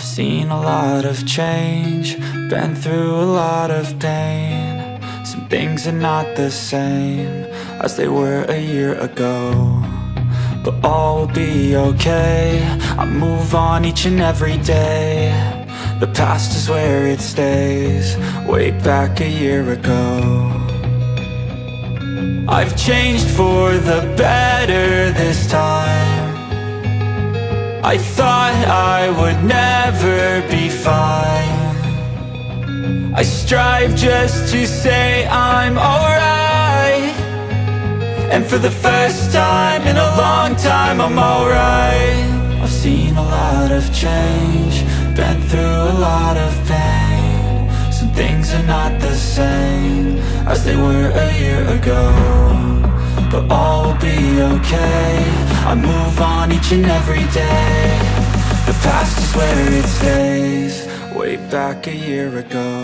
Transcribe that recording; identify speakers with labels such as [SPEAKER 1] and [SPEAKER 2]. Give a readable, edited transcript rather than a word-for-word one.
[SPEAKER 1] I've seen a lot of change, been through a lot of pain. Some things are not the same as they were a year ago, but all will be okay. I move on each and every day. The past is where it stays, way back a year ago. I've changed for the better this time. I thought I would never be fine. I strive just to say I'm alright, and for the first time in a long time I'm alright. I've seen a lot of change, been through a lot of pain. Some things are not the same as they were a year ago, but all will be okay. I move on each and every day. The past is where it stays, way back a year ago.